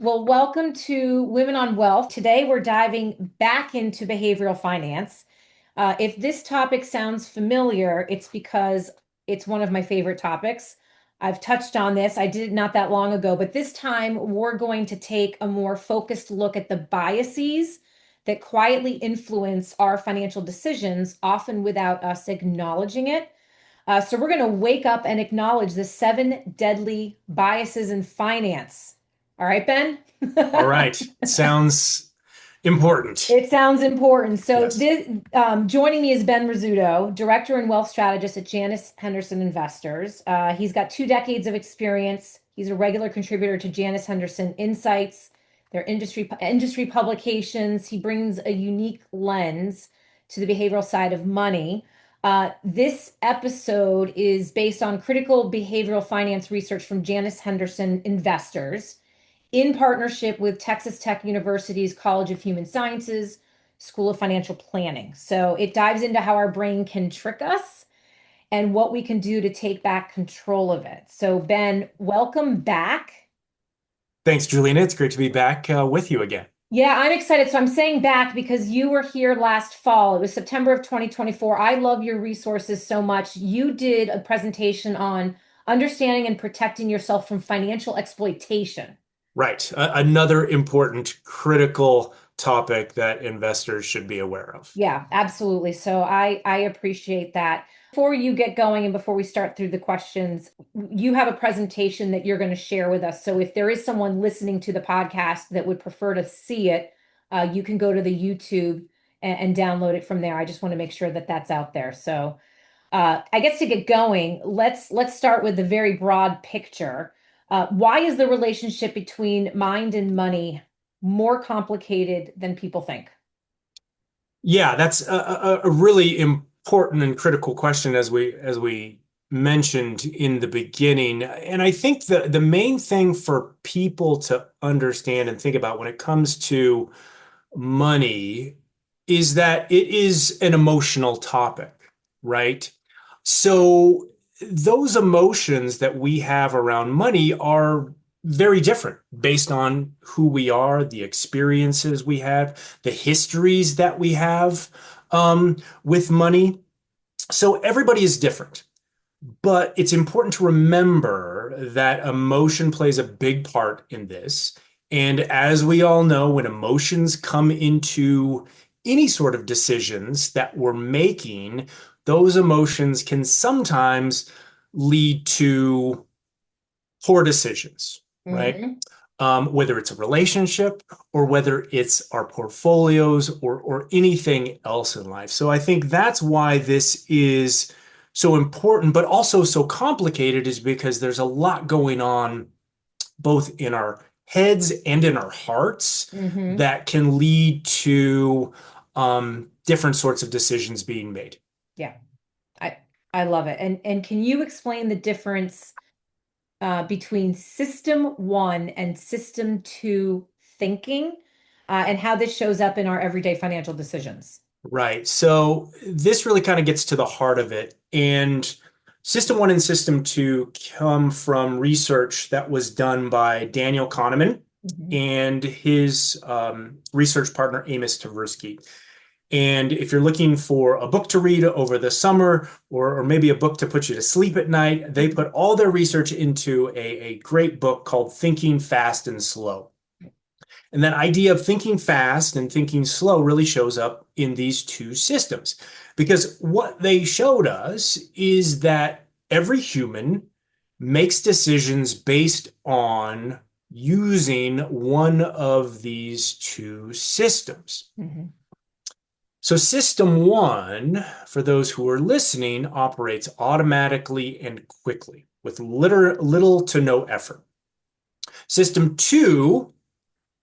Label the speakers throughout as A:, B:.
A: Well, welcome to Women on Wealth. Today, we're diving back into behavioral finance. If this topic sounds familiar, it's because it's one of my favorite topics. I've touched on this. I did it not that long ago, but this time we're going to take a more focused look at the biases that quietly influence our financial decisions, often without us acknowledging it. So we're going to wake up and acknowledge the seven deadly biases in finance. All right, Ben?
B: All right. Sounds important.
A: It sounds important. So
B: Yes.
A: this joining me is Ben Rizzuto, director and wealth strategist at Janus Henderson Investors. He's got 2 decades of experience. He's a regular contributor to Janus Henderson Insights, their industry publications. He brings a unique lens to the behavioral side of money. This episode is based on critical behavioral finance research from Janus Henderson Investors in partnership with Texas Tech University's College of Human Sciences, School of Financial Planning. So it dives into how our brain can trick us and what we can do to take back control of it. So, Ben, welcome back.
B: Thanks, Julina. It's great to be back with you again.
A: Yeah, I'm excited. So I'm saying back because you were here last fall. It was September of 2024. I love your resources so much. You did a presentation on understanding and protecting yourself from financial exploitation.
B: Right. Another important, critical topic that investors should be aware of.
A: Yeah, absolutely. So I appreciate that. Before you get going and before we start through the questions, you have a presentation that you're going to share with us. So if there is someone listening to the podcast that would prefer to see it, you can go to the YouTube and download it from there. I just want to make sure that that's out there. So I guess to get going, let's start with the very broad picture. Why is the relationship between mind and money more complicated than people think?
B: Yeah, that's a really important and critical question as we mentioned in the beginning. And I think the main thing for people to understand and think about when it comes to money is that it is an emotional topic, right? So those emotions that we have around money are very different based on who we are, the experiences we have, the histories that we have with money. So everybody is different. But it's important to remember that emotion plays a big part in this. And as we all know, when emotions come into any sort of decisions that we're making, those emotions can sometimes lead to poor decisions, right?
A: Mhm.
B: Whether it's a relationship or whether it's our portfolios or anything else in life. So I think that's why this is so important, but also so complicated, is because there's a lot going on both in our heads and in our hearts
A: Hmm.
B: that can lead to different sorts of decisions being made.
A: Yeah, I I love it. And can you explain the difference between system one and system two thinking, and how this shows up in our everyday financial decisions?
B: Right. So this really kind of gets to the heart of it. And System 1 and System 2 come from research that was done by Daniel Kahneman
A: Mhm.
B: and his research partner, Amos Tversky. And if you're looking for a book to read over the summer or maybe a book to put you to sleep at night, they put all their research into a great book called Thinking Fast and Slow. And that idea of thinking fast and thinking slow really shows up in these two systems. Because what they showed us is that every human makes decisions based on using one of these two systems.
A: Mhm.
B: So, System 1, for those who are listening, operates automatically and quickly with little to no effort. System 2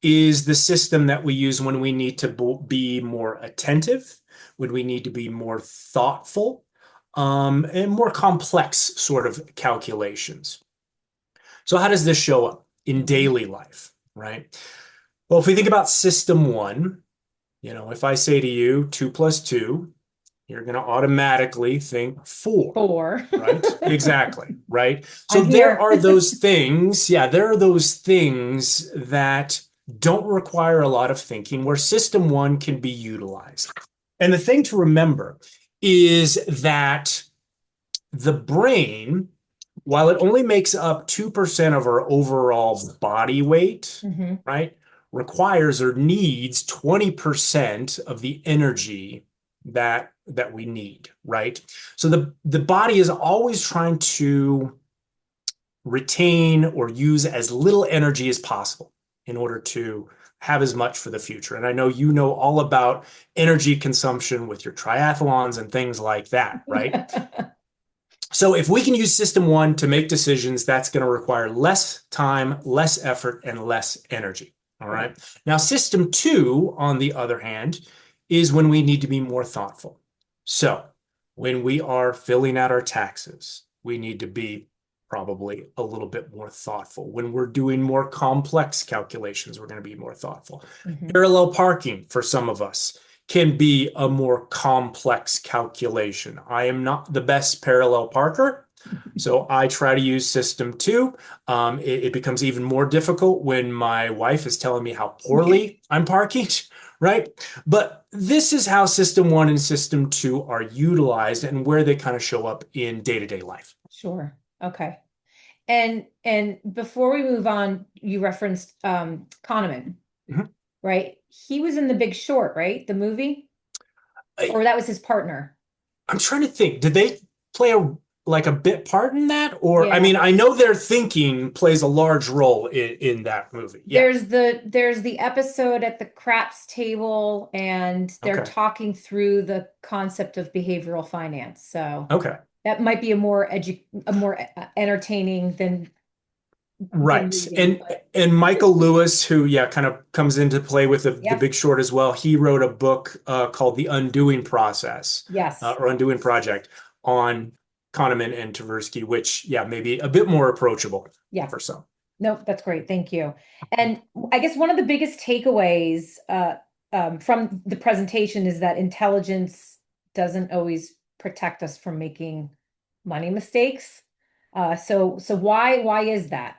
B: is the system that we use when we need to be more attentive, when we need to be more thoughtful, and more complex sort of calculations. So, how does this show up in
A: Mhm.
B: daily life, right? Well, if we think about System 1, if I say to you 2 plus 2 you're going to automatically think four.
A: Four.
B: Right? Exactly. Right. So
A: I'm
B: there
A: here.
B: are those things. Yeah, there are those things that don't require a lot of thinking where system one can be utilized. And the thing to remember is that the brain, while it only makes up 2% of our overall body weight,
A: Hmm.
B: right, requires or needs 20% of the energy that we need, right? So the body is always trying to retain or use as little energy as possible in order to have as much for the future. And I know you know all about energy consumption with your triathlons and things like that, right? So if we can use system one to make decisions, that's going to require less time, less effort, and less energy. All
A: Right.
B: right. Now, system two, on the other hand, is when we need to be more thoughtful. So when we are filling out our taxes, we need to be probably a little bit more thoughtful. When we're doing more complex calculations, we're going to be more thoughtful.
A: Hmm.
B: Parallel parking for some of us can be a more complex calculation. I am not the best parallel parker, so I try to use system two. It becomes even more difficult when my wife is telling me how poorly I'm parking, right? But this is how system one and system two are utilized and where they kind of show up in day-to-day life.
A: Sure. Okay. And before we move on, you referenced Kahneman,
B: Mhm.
A: right? He was in The Big Short, right? The movie,
B: I,
A: or that was his partner.
B: I'm trying to think, did they play a bit part in that? Or I
A: Yeah.
B: mean, I know their thinking plays a large role in that movie. Yeah.
A: There's the episode at the craps table, and they're
B: Okay.
A: talking through the concept of behavioral finance. So
B: Okay.
A: that might be a more entertaining than
B: Right.
A: reading,
B: And
A: but
B: and Michael Lewis, who yeah, kind of comes into play with the
A: yep.
B: Big Short as well. He wrote a book called The Undoing Process
A: Yes.
B: or Undoing Project on Kahneman and Tversky, which yeah, maybe a bit more approachable
A: Yeah.
B: for some.
A: No, that's great. Thank you. And I guess one of the biggest takeaways from the presentation is that intelligence doesn't always protect us from making money mistakes. So why is that?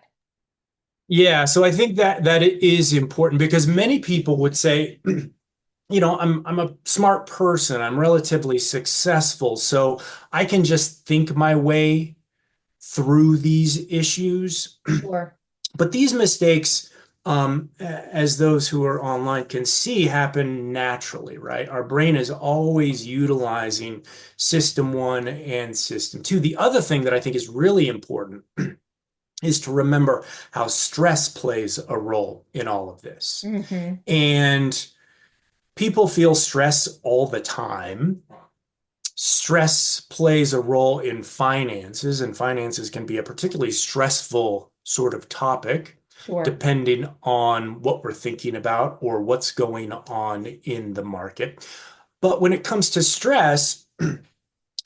B: Yeah, so I think that it is important because many people would say, I'm a smart person, I'm relatively successful, so I can just think my way through these issues.
A: Sure.
B: But these mistakes, as those who are online can see, happen naturally, right? Our brain is always utilizing system one and system two. The other thing that I think is really important is to remember how stress plays a role in all of this.
A: Hmm.
B: And people feel stress all the time. Stress plays a role in finances, and finances can be a particularly stressful sort of topic,
A: Sure.
B: depending on what we're thinking about or what's going on in the market. But when it comes to stress,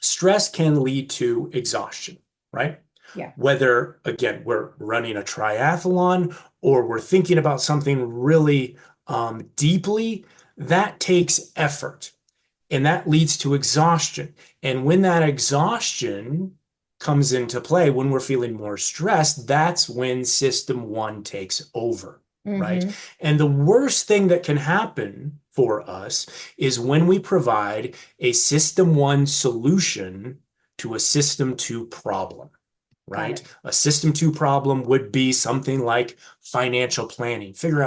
B: stress can lead to exhaustion, right?
A: Yeah.
B: Whether, again, we're running a triathlon or we're thinking about something really deeply, that takes effort and that leads to exhaustion. And when that exhaustion comes into play, when we're feeling more stressed, that's when system one takes over, right?
A: Hmm.
B: And the worst thing that can happen for us is when we provide a system one solution to a system two problem.
A: Got
B: Right?
A: it.
B: A system two problem would be something like financial planning, figuring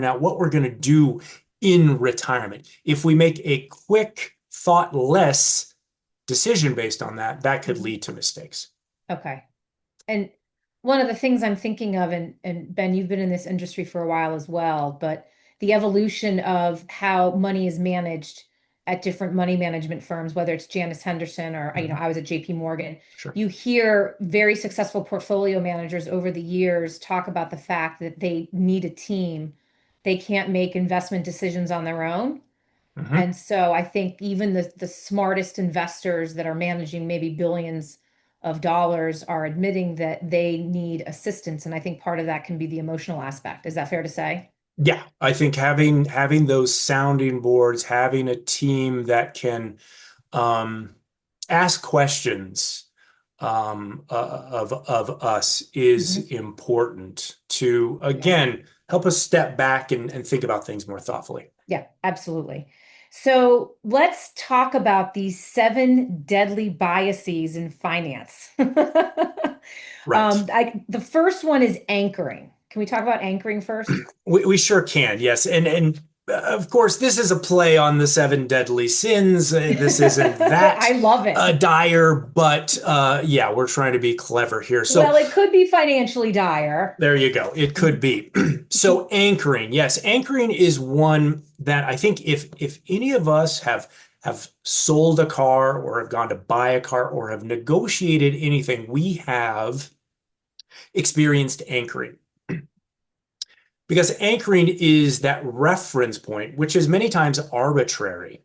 B: out what we're going to do in retirement. If we make a quick, thoughtless decision based on that, that could
A: Mhm.
B: lead to mistakes.
A: Okay. And one of the things I'm thinking of, and Ben, you've been in this industry for a while as well, but the evolution of how money is managed at different money management firms, whether it's Janus Henderson or,
B: Mhm.
A: I was at JP Morgan,
B: Sure.
A: you hear very successful portfolio managers over the years talk about the fact that they need a team. They can't make investment decisions on their own.
B: Mhm.
A: And so I think even the smartest investors that are managing maybe billions of dollars are admitting that they need assistance. And I think part of that can be the emotional aspect. Is that fair to say?
B: Yeah, I think having those sounding boards, having a team that can um, ask questions of us is
A: Mhm.
B: important to,
A: Yeah.
B: again, help us step back and think about things more thoughtfully.
A: Yeah, absolutely. So let's talk about these seven deadly biases in finance.
B: Right.
A: The first one is anchoring. Can we talk about anchoring first?
B: We sure can, yes. And of course, this is a play on the seven deadly sins. This isn't that
A: I love it.
B: dire, but yeah, we're trying to be clever here. So
A: Well, it could be financially dire.
B: there you go. It could
A: Mhm.
B: be. So anchoring, yes, anchoring is one that I think if any of us have sold a car or have gone to buy a car or have negotiated anything, we have experienced anchoring. Because anchoring is that reference point, which is many times arbitrary,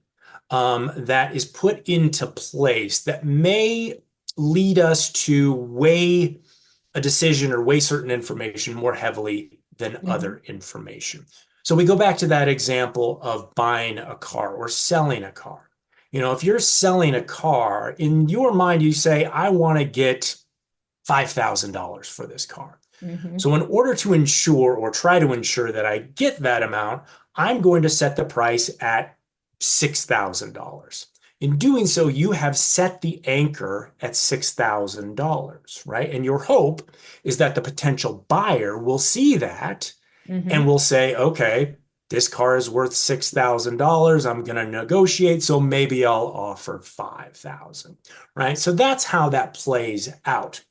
B: that is put into place that may lead us to weigh a decision or weigh certain information more heavily than
A: Mhm.
B: other information. So we go back to that example of buying a car or selling a car. If you're selling a car, in your mind, you say, I want to get $5,000 for this car.
A: Mhm.
B: So, in order to ensure or try to ensure that I get that amount, I'm going to set the price at $6,000. In doing so, you have set the anchor at $6,000, right? And your hope is that the potential buyer will see that and
A: Mhm.
B: will say, okay, this car is worth $6,000. I'm going to negotiate, so maybe I'll offer 5,000, right? So that's how that plays out.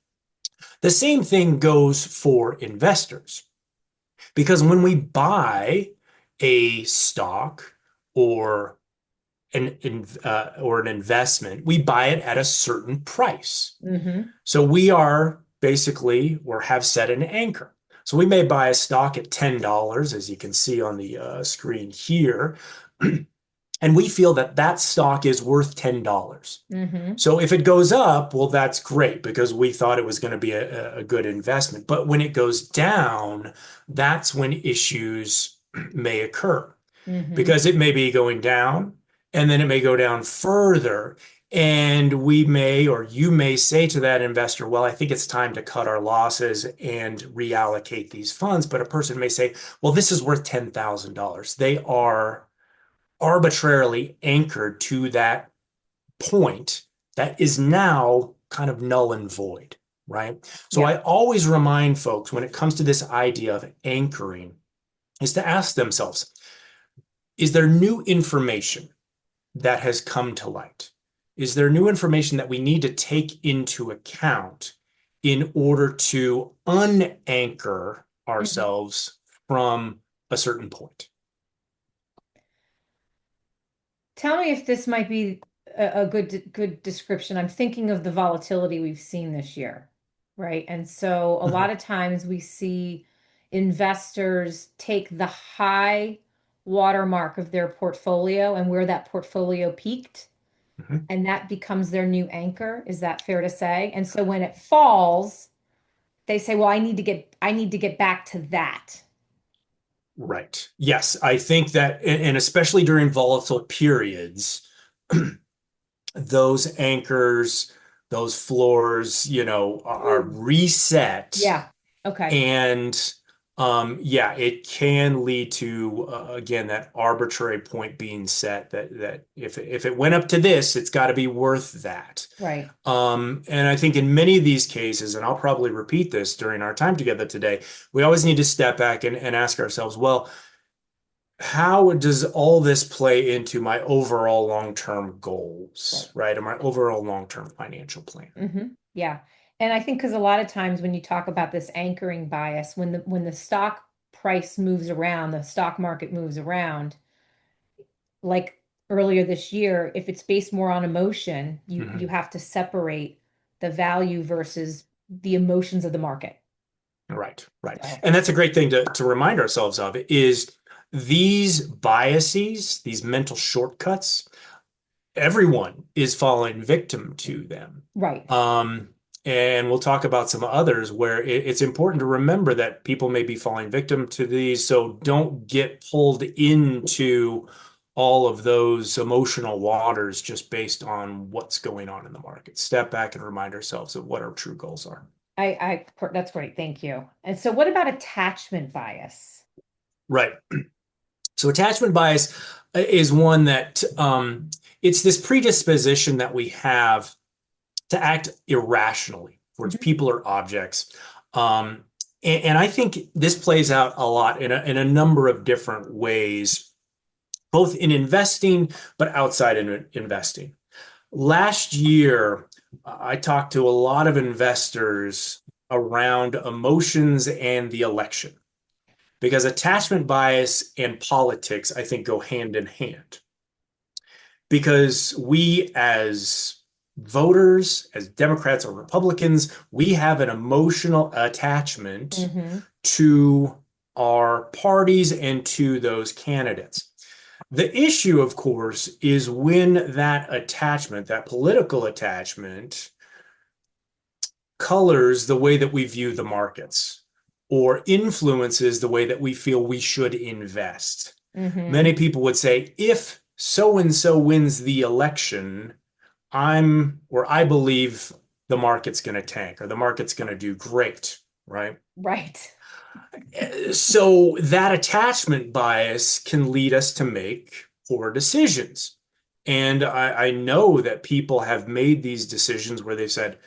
B: The same thing goes for investors because when we buy a stock or an investment, we buy it at a certain price.
A: Mhm.
B: So we are basically or have set an anchor. So we may buy a stock at $10, as you can see on the screen here, and we feel that that stock is worth $10.
A: Mhm.
B: So if it goes up, well, that's great because we thought it was going to be a good investment. But when it goes down, that's when issues may occur
A: Mhm.
B: because it may be going down and then it may go down further. And we may, or you may say to that investor, well, I think it's time to cut our losses and reallocate these funds. But a person may say, well, this is worth $10,000. They are arbitrarily anchored to that point that is now kind of null and void, right? So
A: Yeah.
B: I always remind folks when it comes to this idea of anchoring is to ask themselves, is there new information that has come to light? Is there new information that we need to take into account in order to unanchor
A: Mhm.
B: ourselves from a certain point?
A: Tell me if this might be a good description. I'm thinking of the volatility we've seen this year, right? And so a lot
B: Mhm,
A: of times we see investors take the high watermark of their portfolio and where that portfolio peaked,
B: mhm.
A: and that becomes their new anchor. Is that fair to say? And so when it falls, they say, "Well, I need to get back to that."
B: Right. Yes, I think that, and especially during volatile periods, those anchors, those floors, are
A: Ooh.
B: reset,
A: Yeah. Okay.
B: and yeah, it can lead to again that arbitrary point being set that if it went up to this, it's got to be worth that.
A: Right.
B: And I think in many of these cases, and I'll probably repeat this during our time together today, we always need to step back and ask ourselves, well, how does all this play into my overall long-term
A: Right.
B: goals, right? And my overall long-term financial plan?
A: Yeah. And I think because a lot of times when you talk about this anchoring bias, when the stock price moves around, the stock market moves around, like earlier this year, if it's based more on emotion, you
B: Mhm.
A: have to separate the value versus the emotions of the market.
B: Right, right.
A: So,
B: And that's a great thing to remind ourselves of is these biases, these mental shortcuts, everyone is falling victim to them.
A: right.
B: Um, and we'll talk about some others where it's important to remember that people may be falling victim to these. So don't get pulled into all of those emotional waters just based on what's going on in the market. Step back and remind ourselves of what our true goals are.
A: That's great. Thank you. And so what about attachment bias?
B: Right. So attachment bias is one that it's this predisposition that we have to act irrationally towards
A: Mhm.
B: people or objects. Um, and I think this plays out a lot in a number of different ways, both in investing, but outside in investing. Last year, I talked to a lot of investors around emotions and the election because attachment bias and politics, I think, go hand in hand. Because we, as voters, as Democrats or Republicans, we have an emotional attachment
A: Hmm.
B: to our parties and to those candidates. The issue, of course, is when that attachment, that political attachment, colors the way that we view the markets or influences the way that we feel we should invest.
A: Hmm.
B: Many people would say, if so and so wins the election, I believe the market's going to tank or the market's going to do great, right?
A: Right.
B: So that attachment bias can lead us to make poor decisions. And I know that people have made these decisions where they've said,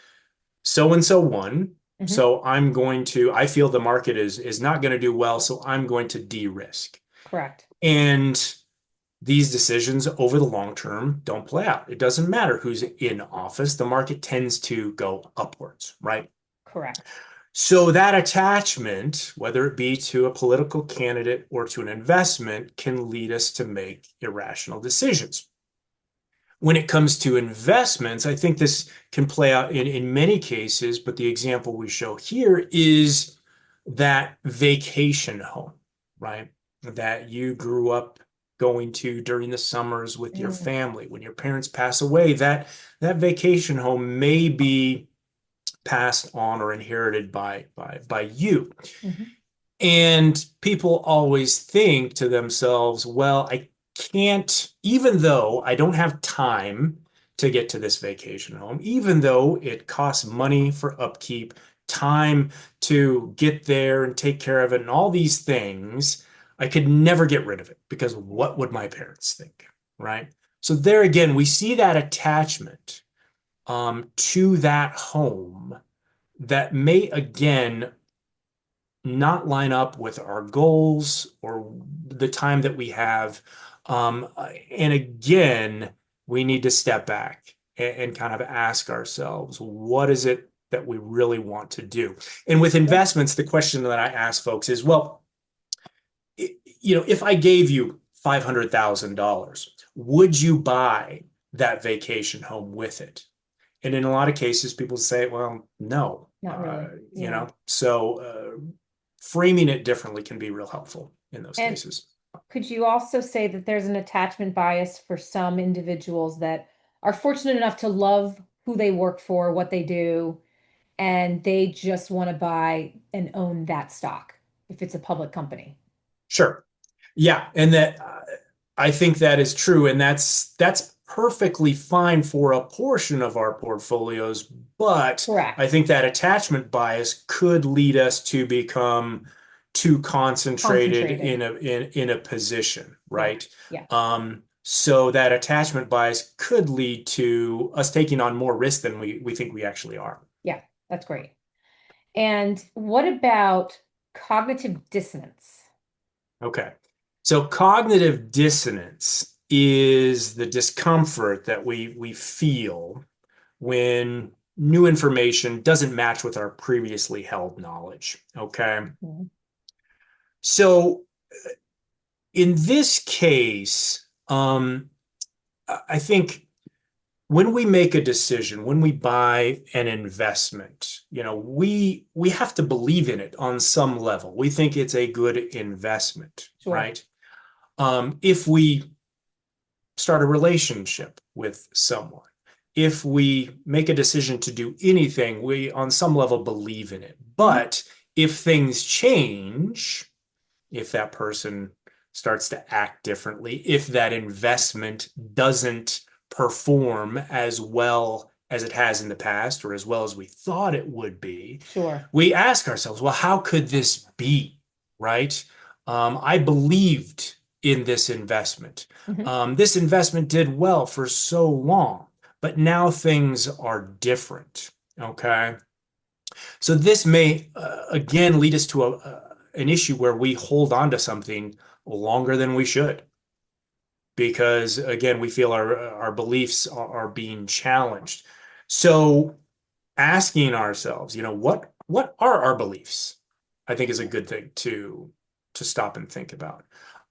B: so and so won.
A: Hmm.
B: So I feel the market is not going to do well. So I'm going to de-risk.
A: Correct.
B: And these decisions over the long term don't play out. It doesn't matter who's in office. The market tends to go upwards, right?
A: Correct.
B: So that attachment, whether it be to a political candidate or to an investment, can lead us to make irrational decisions. When it comes to investments, I think this can play out in many cases, but the example we show here is that vacation home, right? That you grew up going to during the summers with your
A: Mm.
B: family. When your parents pass away, that vacation home may be passed on or inherited by you.
A: Hmm.
B: And people always think to themselves, well, I can't, even though I don't have time to get to this vacation home, even though it costs money for upkeep, time to get there and take care of it, and all these things, I could never get rid of it because what would my parents think? Right. So there again, we see that attachment to that home that may again not line up with our goals or the time that we have. And again, we need to step back and kind of ask ourselves, what is it that we really want to do? And with
A: Yeah.
B: investments, the question that I ask folks is, well, if I gave you $500,000, would you buy that vacation home with it? And in a lot of cases, people say, well, no,
A: Not really. Yeah.
B: so framing it differently can be real helpful in those
A: And
B: cases.
A: could you also say that there's an attachment bias for some individuals that are fortunate enough to love who they work for, what they do, and they just want to buy and own that stock if it's a public company?
B: Sure. Yeah, and that I think that is true, and that's perfectly fine for a portion of our portfolios, but I
A: Correct.
B: think that attachment bias could lead us to become too concentrated
A: Concentrated.
B: in a position,
A: Yeah.
B: right?
A: Yeah.
B: So that attachment bias could lead to us taking on more risk than we think we actually are.
A: Yeah. That's great. And what about cognitive dissonance?
B: Okay. So cognitive dissonance is the discomfort that we feel when new information doesn't match with our previously held knowledge. Okay.
A: Mhm.
B: So in this case, I think when we make a decision, when we buy an investment, we have to believe in it on some level. We think it's a good investment,
A: Sure.
B: right? If we start a relationship with someone, if we make a decision to do anything, we on some level believe in it.
A: Hmm.
B: But if things change, if that person starts to act differently, if that investment doesn't perform as well as it has in the past or as well as we thought it would be,
A: Sure.
B: we ask ourselves, well, how could this be, right? I believed in this investment.
A: Hmm.
B: This investment did well for so long, but now things are different. Okay. So this may again lead us to an issue where we hold on to something longer than we should because again we feel our beliefs are being challenged. So asking ourselves, what are our beliefs? I think is a good thing to stop and think about.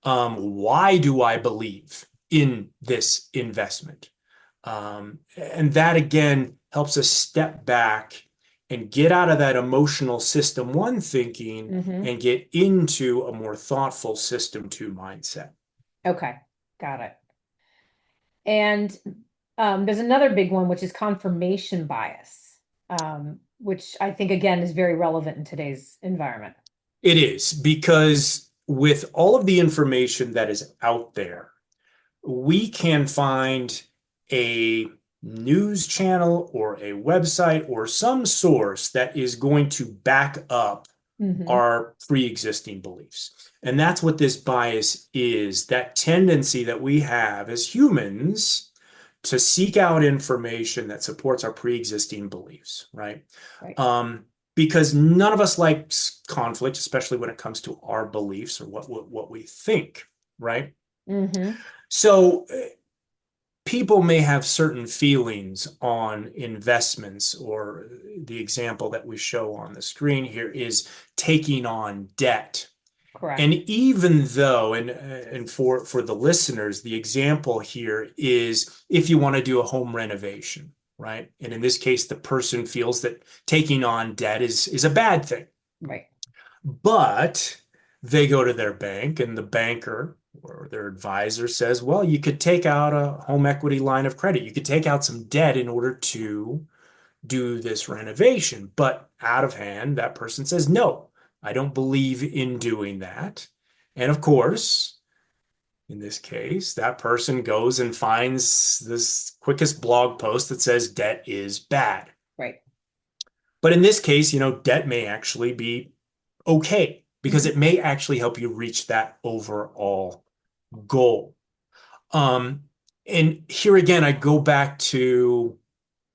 B: Why do I believe in this investment? And that again helps us step back and get out of that emotional system one thinking
A: Hmm.
B: and get into a more thoughtful system two mindset.
A: Okay. Got it. And there's another big one, which is confirmation bias, which I think, again, is very relevant in today's environment.
B: It is because with all of the information that is out there, we can find a news channel or a website or some source that is going to back up
A: Hmm.
B: our pre-existing beliefs. And that's what this bias is, that tendency that we have as humans to seek out information that supports our pre-existing beliefs, right?
A: Right.
B: Um, because none of us likes conflict, especially when it comes to our beliefs or what we think, right?
A: Hmm.
B: So people may have certain feelings on investments, or the example that we show on the screen here is taking on debt. And
A: Correct.
B: even though, and for the listeners, the example here is if you want to do a home renovation, right? And in this case, the person feels that taking on debt is a bad thing.
A: Right.
B: But they go to their bank and the banker or their advisor says, well, you could take out a home equity line of credit. You could take out some debt in order to do this renovation. But out of hand, that person says, no, I don't believe in doing that. And of course, in this case, that person goes and finds this quickest blog post that says debt is bad.
A: Right.
B: But in this case, debt may actually be okay because
A: Hmm.
B: it may actually help you reach that overall goal. Um, and here again, I go back to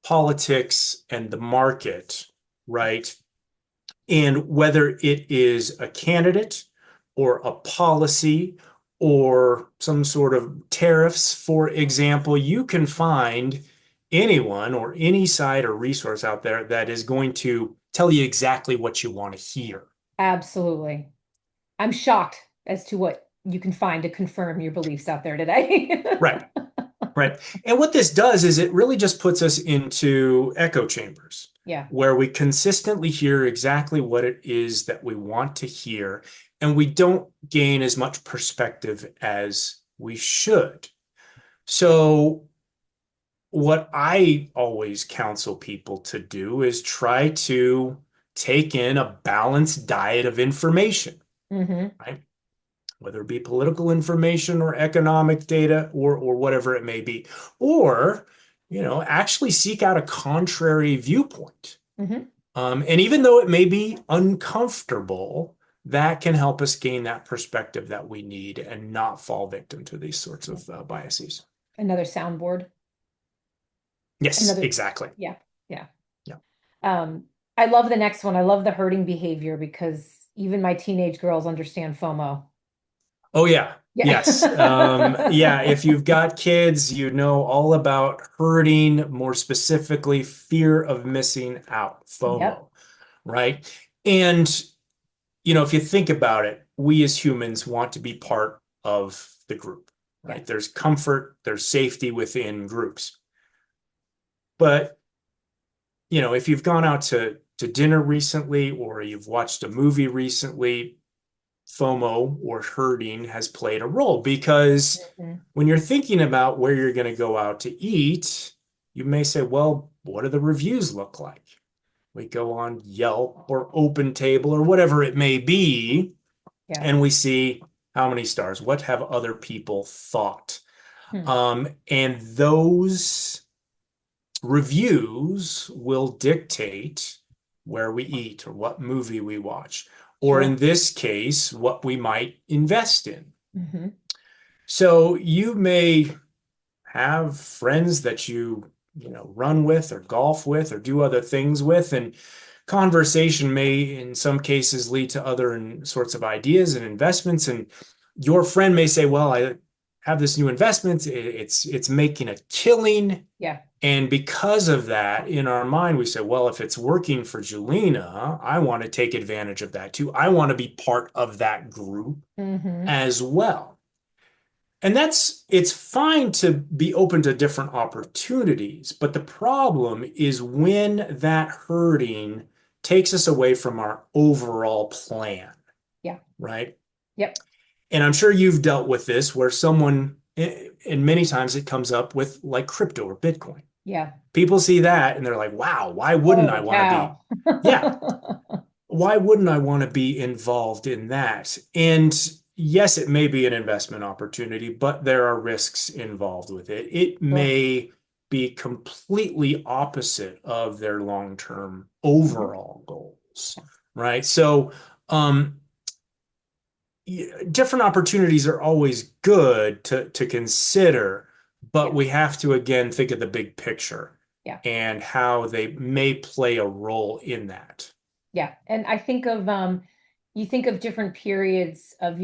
B: politics and the market, right? And whether it is a candidate or a policy or some sort of tariffs, for example, you can find anyone or any site or resource out there that is going to tell you exactly what you want to hear.
A: Absolutely. I'm shocked as to what you can find to confirm your beliefs out there today.
B: Right, right. And what this does is it really just puts us into echo chambers
A: Yeah.
B: where we consistently hear exactly what it is that we want to hear, and we don't gain as much perspective as we should. So, what I always counsel people to do is try to take in a balanced diet of information,
A: Hmm.
B: right? Whether it be political information or economic data or whatever it may be, or actually seek out a contrary viewpoint.
A: Hmm.
B: And even though it may be uncomfortable, that can help us gain that perspective that we need and not fall victim to these sorts of biases.
A: Another soundboard.
B: Yes,
A: Another,
B: exactly.
A: yeah, yeah.
B: Yeah.
A: Um, I love the next one. I love the herding behavior because even my teenage girls understand FOMO.
B: Oh, yeah. Yes. Yeah.
A: Yeah.
B: If you've got kids, you know all about herding, more specifically, fear of missing out,
A: Yep.
B: FOMO, right? And, if you think about it, we as humans want to be part of the group, right?
A: Yes.
B: There's comfort, there's safety within groups. But, if you've gone out to dinner recently or you've watched a movie recently, FOMO or herding has played a role because
A: Mhm.
B: when you're thinking about where you're going to go out to eat, you may say, well, what do the reviews look like? We go on Yelp or Open Table or whatever it may be,
A: Yeah.
B: and we see How many stars? What have other people thought?
A: Hmm.
B: And those reviews will dictate where we eat or what movie we watch, or in
A: Sure.
B: this case, what we might invest in.
A: Hmm.
B: So you may have friends that run with or golf with or do other things with, and conversation may in some cases lead to other sorts of ideas and investments. And your friend may say, well, I have this new investment, it's making a killing.
A: Yeah.
B: And because of that, in our mind, we say, well, if it's working for Julina, I want to take advantage of that too. I want to be part of that group
A: Hmm.
B: as well. And it's fine to be open to different opportunities, but the problem is when that herding takes us away from our overall plan,
A: Yeah.
B: right?
A: Yep.
B: And I'm sure you've dealt with this where someone, and many times it comes up with like crypto or Bitcoin.
A: Yeah.
B: People see that and they're like, wow, why wouldn't I
A: Holy
B: want to be?
A: cow.
B: Yeah, why wouldn't I want to be involved in that? And yes, it may be an investment opportunity, but there are risks involved with it. It
A: Sure.
B: may be completely opposite of their long-term
A: Hmm.
B: overall goals, right? So, um, different opportunities are always good to consider, but
A: Yeah.
B: we have to again think of the big picture
A: Yeah.
B: and how they may play a role in that.
A: Yeah. And I think of you think of different periods of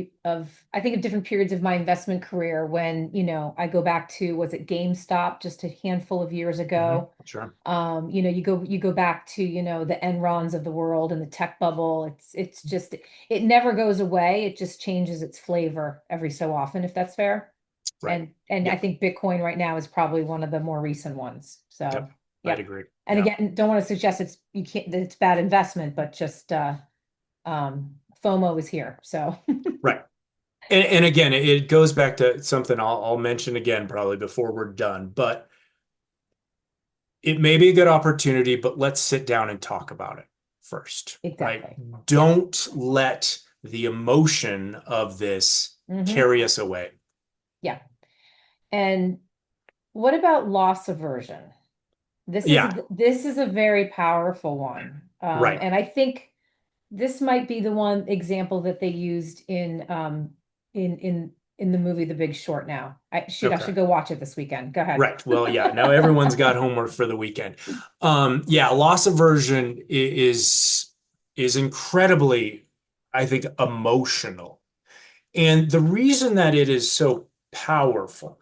A: I think of different periods of my investment career when, I go back to, was it GameStop just a handful of years ago?
B: Sure.
A: You go back to, the Enrons of the world and the tech bubble. It's just it never goes away. It just changes its flavor every so often, if that's fair.
B: Right.
A: And I
B: Yep.
A: think Bitcoin right now is probably one of the more recent ones.
B: Yep.
A: So,
B: I'd
A: yep.
B: agree.
A: And
B: Yeah.
A: again, don't want to suggest you can't that it's bad investment, but just FOMO is here. So,
B: Right. And again, it goes back to something I'll mention again probably before we're done, but it may be a good opportunity, but let's sit down and talk about it first, right?
A: exactly. Yeah.
B: Don't let the emotion of this
A: Hmm.
B: carry us away.
A: Yeah. And what about loss aversion?
B: Yeah,
A: This is a very powerful one.
B: right.
A: And I think this might be the one example that they used in the movie The Big Short now. I
B: Okay.
A: should go watch it this weekend. Go ahead.
B: Right. Well, yeah, now everyone's got homework for the weekend. Yeah, loss aversion is incredibly, I think, emotional. And the reason that it is so powerful,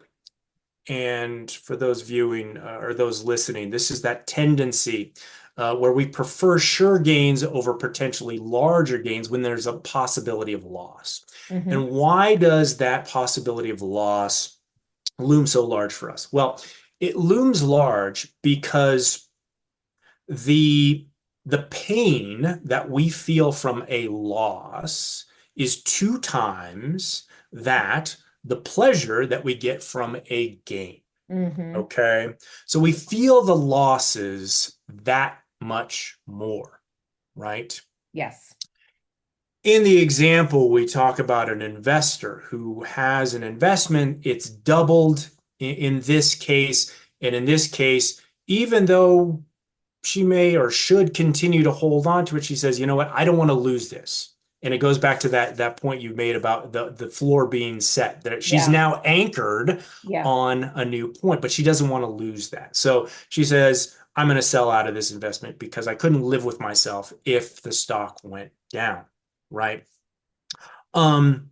B: and for those viewing or those listening, this is that tendency where we prefer sure gains over potentially larger gains when there's a possibility of loss.
A: Hmm.
B: And why does that possibility of loss loom so large for us? Well, it looms large because the the pain that we feel from a loss is two times that the pleasure that we get from a gain.
A: Hmm.
B: Okay. So we feel the losses that much more, right?
A: Yes.
B: In the example, we talk about an investor who has an investment, it's doubled in this case. And in this case, even though she may or should continue to hold on to it, she says, you know what, I don't want to lose this. And it goes back to that point you made about the floor being set, that she's
A: Yeah.
B: now anchored
A: Yeah.
B: on a new point, but she doesn't want to lose that. So she says, I'm going to sell out of this investment because I couldn't live with myself if the stock went down, right? Um,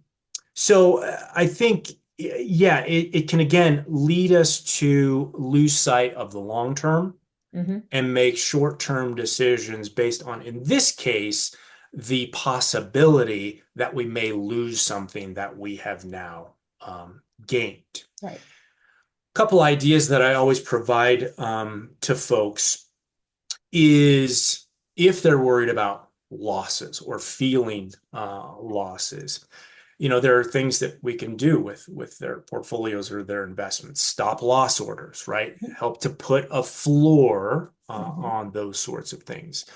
B: so I think, yeah, it can again lead us to lose sight of the long term
A: Hmm.
B: and make short-term decisions based on, in this case, the possibility that we may lose something that we have now gained. A
A: Right.
B: couple ideas that I always provide to folks is if they're worried about losses or feeling losses, there are things that we can do with their portfolios or their investments. Stop loss orders, right? Help to put a floor on those sorts of things.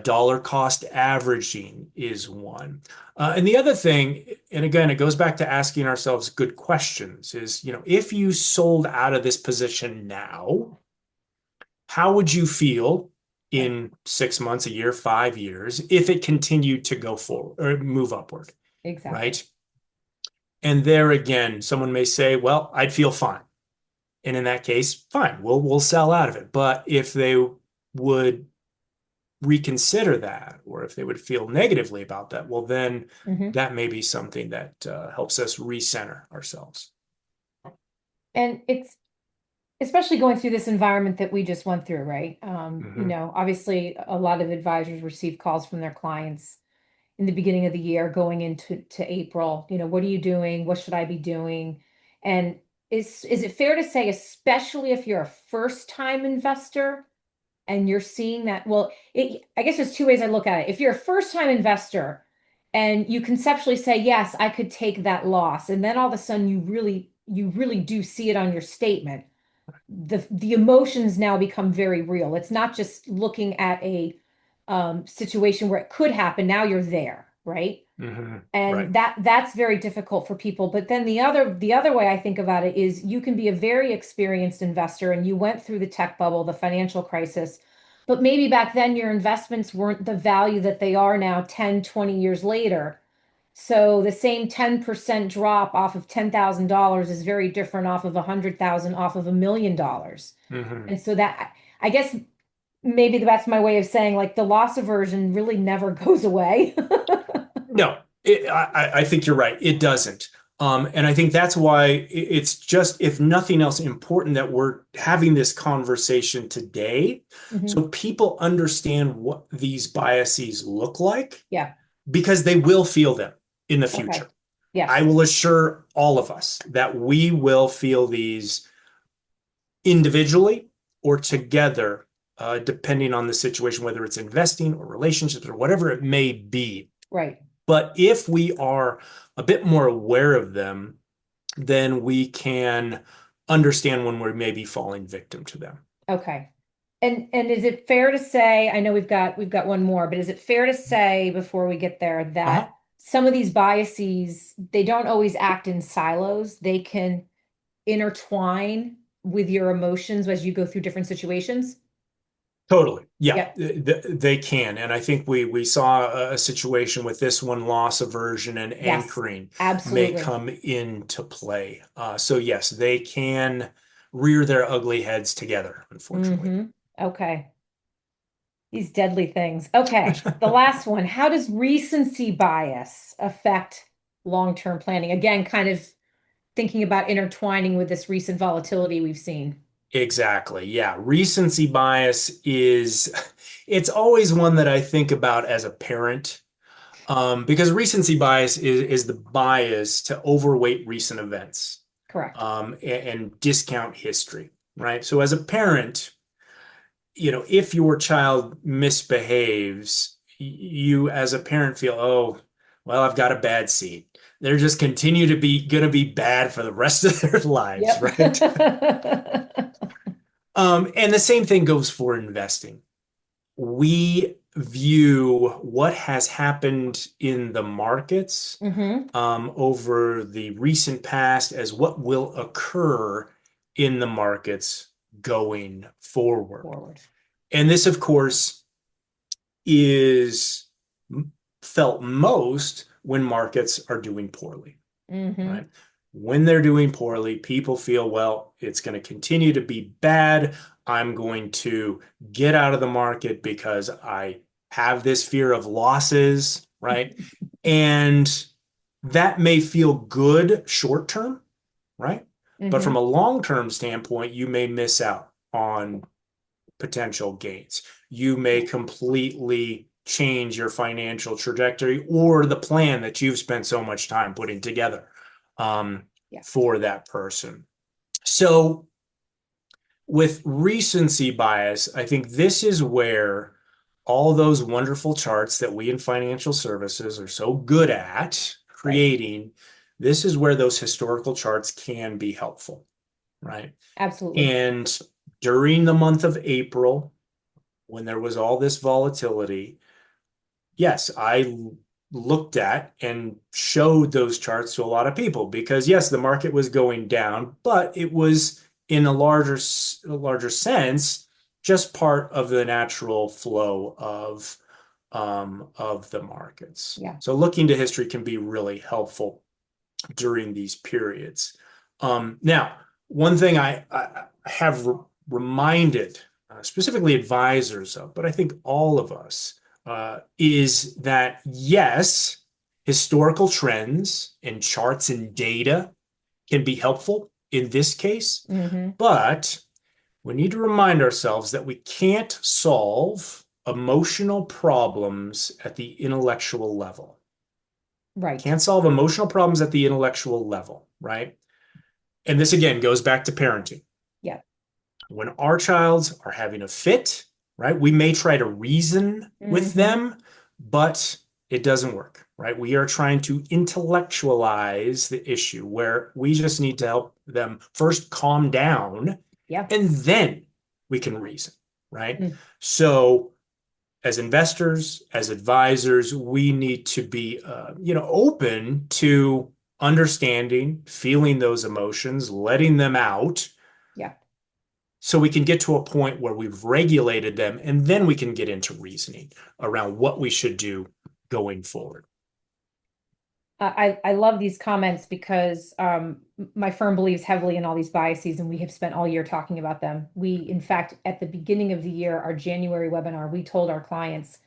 B: Dollar cost averaging is one. And the other thing, and again, it goes back to asking ourselves good questions, is, if you sold out of this position now, how would you feel
A: Right.
B: in 6 months, a year, 5 years, if it continued to go forward or move upward,
A: Exactly.
B: right? And there again, someone may say, well, I'd feel fine. And in that case, fine, we'll sell out of it. But if they would reconsider that, or if they would feel negatively about that, well, then
A: Hmm.
B: that may be something that helps us recenter ourselves.
A: And it's especially going through this environment that we just went through, right?
B: Mm-hmm.
A: Obviously, a lot of advisors receive calls from their clients in the beginning of the year going into April. What are you doing? What should I be doing? And is it fair to say, especially if you're a first time investor and you're seeing that, well, I guess there's two ways I look at it. If you're a first time investor and you conceptually say, yes, I could take that loss, and then all of a sudden you really do see it on your statement, the emotions now become very real. It's not just looking at a situation where it could happen. Now you're there, right?
B: Mm-hmm. Right.
A: And that's very difficult for people. But then the other way I think about it is you can be a very experienced investor and you went through the tech bubble, the financial crisis, but maybe back then your investments weren't the value that they are now 10, 20 years later. So the same 10% drop off of $10,000 is very different off of 100,000 off of $1 million.
B: Mm-hmm.
A: And so that, I guess maybe that's my way of saying, like, the loss aversion really never goes away.
B: No, I think you're right. It doesn't. And I think that's why it's just, if nothing else, important that we're having this conversation today
A: Hmm.
B: so people understand what these biases look like,
A: Yeah.
B: because they will feel them in the
A: Okay.
B: future. I
A: Yes.
B: will assure all of us that we will feel these individually or together, depending on the situation, whether it's investing or relationships or whatever it may be.
A: Right.
B: But if we are a bit more aware of them, then we can understand when we're maybe falling victim to them.
A: Okay. And is it fair to say, I know we've got one more, but is it fair to say before we get there
B: Uh-huh.
A: that some of these biases, they don't always act in silos. They can intertwine with your emotions as you go through different situations?
B: Totally. Yeah,
A: Yep.
B: they can. And I think we saw a situation with this one, loss aversion and
A: Yes.
B: anchoring may
A: Absolutely.
B: come into play. So yes, they can rear their ugly heads together, unfortunately.
A: Mm-hmm. Okay. These deadly things. Okay. The last one. How does recency bias affect long-term planning? Again, kind of thinking about intertwining with this recent volatility we've seen.
B: Exactly. Yeah. Recency bias it's always one that I think about as a parent, because recency bias is the bias to overweight recent events,
A: Correct.
B: and discount history, right? So as a parent, if your child misbehaves, you as a parent feel, oh, well, I've got a bad seed. They're just continue to be going to be bad for the rest of their lives,
A: Yep.
B: right? And the same thing goes for investing. We view what has happened in the markets,
A: Hmm.
B: over the recent past as what will occur in the markets going forward.
A: Forward.
B: And this, of course, is felt most when markets are doing poorly,
A: Hmm.
B: right? When they're doing poorly, people feel, well, it's going to continue to be bad. I'm going to get out of the market because I have this fear of losses, right? And that may feel good short term, right? But from
A: Hmm.
B: a long term standpoint, you may miss out on potential gains. You may
A: Yeah.
B: completely change your financial trajectory or the plan that you've spent so much time putting together,
A: Yeah.
B: for that person. So, with recency bias, I think this is where all those wonderful charts that we in financial services are so good at
A: Right.
B: creating, this is where those historical charts can be helpful, right?
A: Absolutely.
B: And during the month of April, when there was all this volatility, yes, I looked at and showed those charts to a lot of people because yes, the market was going down, but it was in a larger sense just part of the natural flow of the markets.
A: Yeah.
B: So looking to history can be really helpful during these periods. Now, one thing I have reminded specifically advisors of, but I think all of us, is that yes, historical trends and charts and data can be helpful in this case,
A: Hmm.
B: but we need to remind ourselves that we can't solve emotional problems at the intellectual level.
A: Right.
B: Can't solve emotional problems at the intellectual level, right? And this again goes back to parenting.
A: Yeah.
B: When our childs are having a fit, right, we may try to reason with
A: Hmm.
B: them, but it doesn't work, right? We are trying to intellectualize the issue where we just need to help them first calm down
A: Yeah.
B: and then we can reason, right?
A: Mm.
B: So as investors, as advisors, we need to be, open to understanding, feeling those emotions, letting them out,
A: Yeah.
B: so we can get to a point where we've regulated them, and then we can get into reasoning around what we should do going forward.
A: I love these comments because my firm believes heavily in all these biases, and we have spent all year talking about them. We, in fact, at the beginning of the year, our January webinar, we told our clients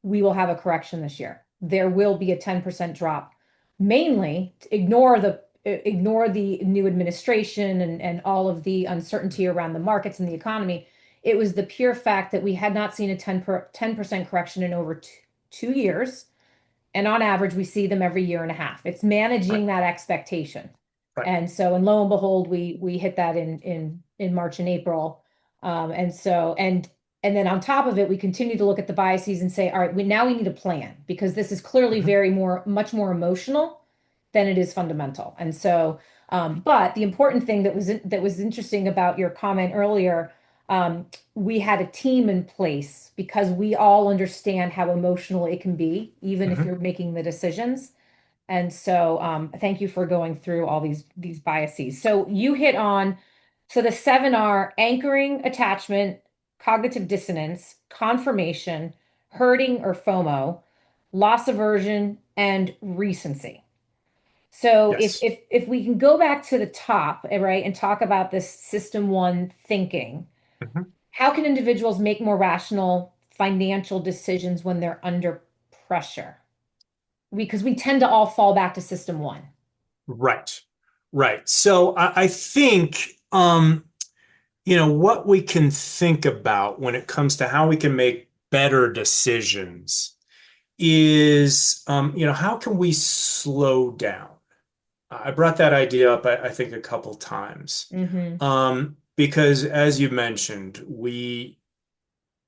A: we will have a correction this year. There will be a 10% drop, mainly to ignore the new administration and all of the uncertainty around the markets and the economy. It was the pure fact that we had not seen a 10% correction in over 2 years. And on average, we see them every year and a half. It's
B: Right.
A: managing that expectation.
B: Right.
A: And so, and lo and behold, we hit that in March and April. And so, and then on top of it, we continue to look at the biases and say, all right, now we need a plan because this is clearly
B: Mhm.
A: much more emotional than it is fundamental. And so, but the important thing that was interesting about your comment earlier, we had a team in place because we all understand how emotional it can be, even if
B: Mhm.
A: you're making the decisions. And so, thank you for going through all these biases. So you hit on, so the seven are anchoring, attachment, cognitive dissonance, confirmation, hurting or FOMO, loss aversion, and recency. So
B: Yes.
A: if we can go back to the top, right, and talk about this system one thinking,
B: Mhm.
A: how can individuals make more rational financial decisions when they're under pressure? Because we tend to all fall back to system one.
B: Right. Right. So I think, what we can think about when it comes to how we can make better decisions is, how can we slow down? I brought that idea up, I think, a couple times.
A: Hmm.
B: Because as you mentioned, we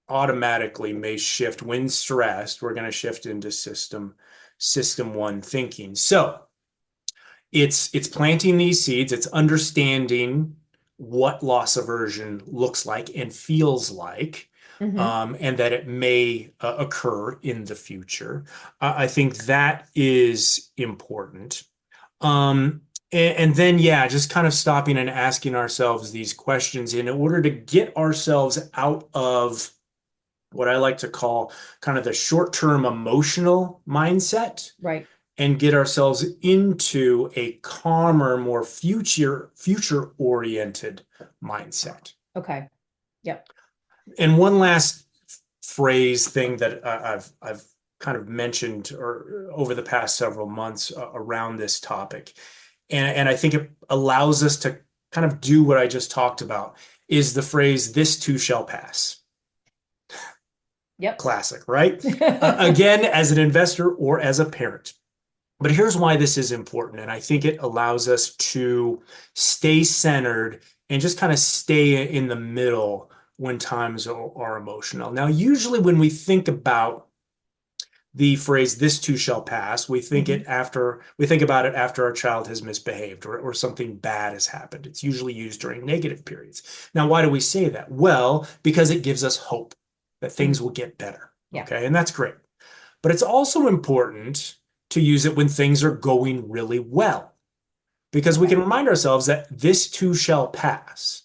B: automatically may shift when stressed, we're going to shift into system one thinking. So it's planting these seeds, it's understanding what loss aversion looks like and feels like,
A: Hmm.
B: and that it may occur in the future. I think that is important. Um, and then, yeah, just kind of stopping and asking ourselves these questions in order to get ourselves out of what I like to call kind of the short-term emotional mindset
A: Right.
B: and get ourselves into a calmer, more future oriented mindset.
A: Okay. Yep.
B: And one last phrase thing that I've kind of mentioned or over the past several months around this topic, and I think it allows us to kind of do what I just talked about, is the phrase "this too shall pass."
A: Yep.
B: Classic, right? Again, as an investor or as a parent. But here's why this is important. And I think it allows us to stay centered and just kind of stay in the middle when times are emotional. Now, usually when we think about the phrase "this too shall pass,"
A: Hmm.
B: we think about it after our child has misbehaved or something bad has happened. It's usually used during negative periods. Now, why do we say that? Well, because it gives us hope. that things will get better.
A: Yeah.
B: Okay. And that's great. But it's also important to use it when things are going really well, because we
A: Okay.
B: can remind ourselves that this too shall pass.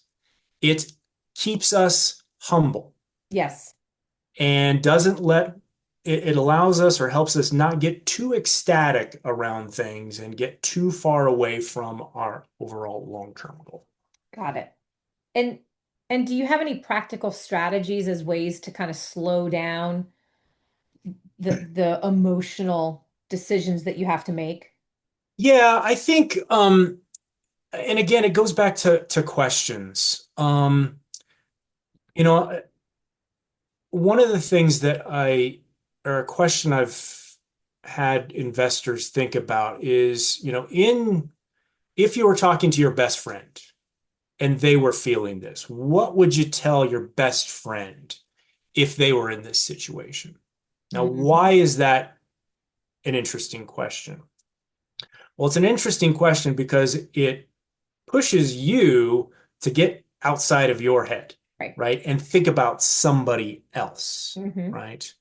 B: It keeps us humble
A: Yes.
B: and doesn't let it allows us or helps us not get too ecstatic around things and get too far away from our overall long-term goal.
A: Got it. And and do you have any practical strategies as ways to kind of slow down the emotional decisions that you have to make?
B: Yeah, I think and again it goes back to questions. You know, one of the things that or a question I've had investors think about is, if you were talking to your best friend and they were feeling this, what would you tell your best friend if they were in this situation? Now,
A: Mhm.
B: why is that an interesting question? Well, it's an interesting question because it pushes you to get outside of your head,
A: Right.
B: right? And think about somebody else,
A: Hmm.
B: right?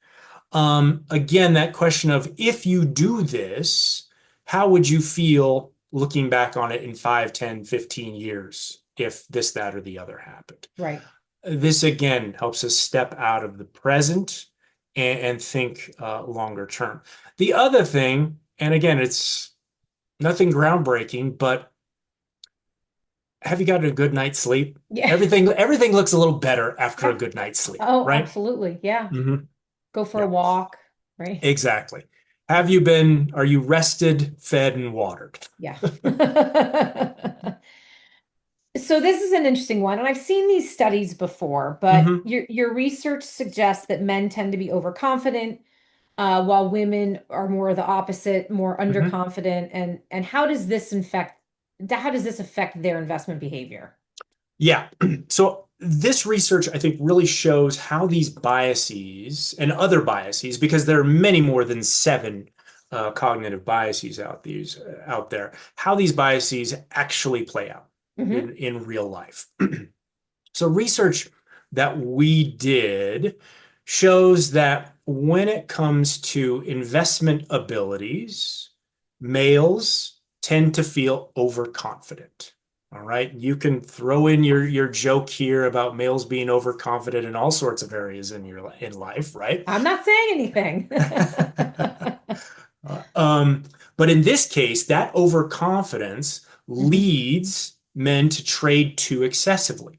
B: Again, that question of if you do this, how would you feel looking back on it in 5, 10, 15 years if this, that, or the other happened?
A: Right.
B: This again helps us step out of the present and think longer term. The other thing, and again, it's nothing groundbreaking, but have you gotten a good night's sleep?
A: Yeah.
B: Everything looks a little better after a
A: Yeah.
B: good night's sleep,
A: Oh,
B: right?
A: absolutely. Yeah.
B: Mm-hmm.
A: Go for a
B: Yeah,
A: walk, right?
B: exactly. Are you rested, fed, and watered?
A: Yeah. So this is an interesting one, and I've seen these studies before, but
B: Mm-hmm.
A: your research suggests that men tend to be overconfident, while women are more the opposite, more
B: Mm-hmm.
A: underconfident. And how does this affect their investment behavior?
B: Yeah. So this research, I think, really shows how these biases and other biases, because there are many more than seven cognitive biases out there, how these biases actually play out
A: Hmm.
B: in real life. So research that we did shows that when it comes to investment abilities, males tend to feel overconfident. All right. You can throw in your joke here about males being overconfident in all sorts of areas in life, right?
A: I'm not saying anything.
B: Um, but in this case, that overconfidence
A: Hmm.
B: leads men to trade too excessively.